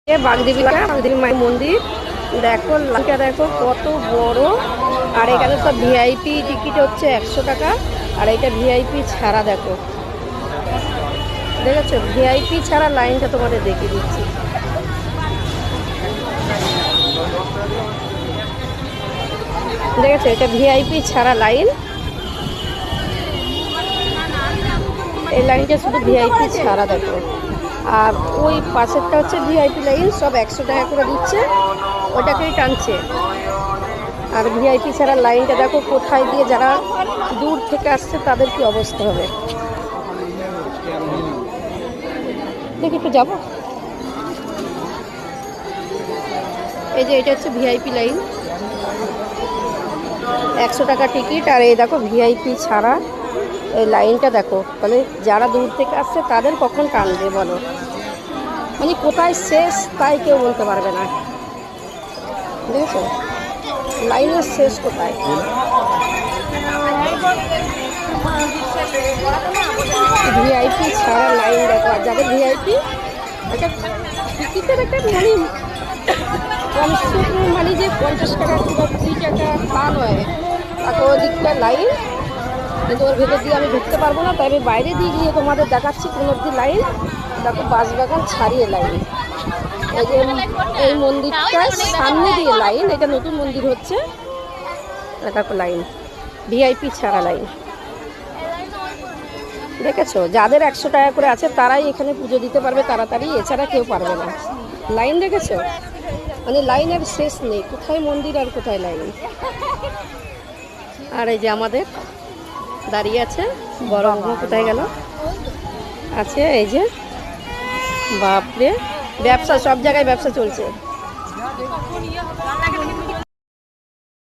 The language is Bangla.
বাগদেবী মায়ের মন্দির দেখো, লাইনটা দেখো কত বড়। আর এখানে সব ভিআইপি টিকিট হচ্ছে 100 টাকা, আর এটা ভিআইপি ছাড়া। দেখো দেখেছো, ভিআইপি ছাড়া লাইনটা তোমাদের দেখিয়ে দিচ্ছি। দেখেছো, এটা ভিআইপি ছাড়া লাইন। এই লাইনটা শুধু ভিআইপি ছাড়া। দেখো, আর ওই পাশেরটা হচ্ছে ভিআইপি লাইন, সব 100 টাকা করে দিচ্ছে, ওটাকেই টানছে। আর ভিআইপি ছাড়া লাইনটা দেখো কোথায় দিয়ে, যারা দূর থেকে আসছে তাদের কি অবস্থা হবে। দেখি একটু যাবো। এই যে এটা হচ্ছে ভিআইপি লাইন, 100 টাকা টিকিট। আর এই দেখো ভিআইপি ছাড়া এই লাইনটা দেখো, মানে যারা দূর থেকে আসছে তাদের কখন টানবে বলো। মানে কোথায় শেষ তাই কেউ বলতে পারবে না। দেখেছো লাইনের শেষ কোথায়। ভিআইপি ছাড়া লাইন দেখো। আর যাদের ভিআইপি একটা টিকিটের একটা মানে যে 50 টাকা কিংবা 20 টাকা তা নয়, তাকে ওদিকটা লাইন, কিন্তু ওর ভেতর দিয়ে আমি ঢুকতে পারবো না, তাই আমি বাইরে দিয়ে গিয়ে তোমাদের দেখাচ্ছি কোন অব্দি লাইন। দেখো বাঁশবাগান ছাড়িয়ে লাইন। এই যে এই মন্দিরটার সামনে দিয়ে লাইন, এটা নতুন মন্দির হচ্ছে। দেখো লাইন, ভিআইপি ছাড়া লাইন। দেখেছো, যাদের 100 টাকা করে আছে তারাই এখানে পুজো দিতে পারবে তাড়াতাড়ি, এছাড়া কেউ পারবে না। লাইন দেখেছো, মানে লাইনের শেষ নেই, কোথায় মন্দির আর কোথায় লাইন। আর এই যে আমাদের দাঁড়িয়ে আছে বড় মামা, কোথায় গেল আছে। এই যে বাপরে, ব্যবসা সব জায়গায় ব্যবসা চলছে।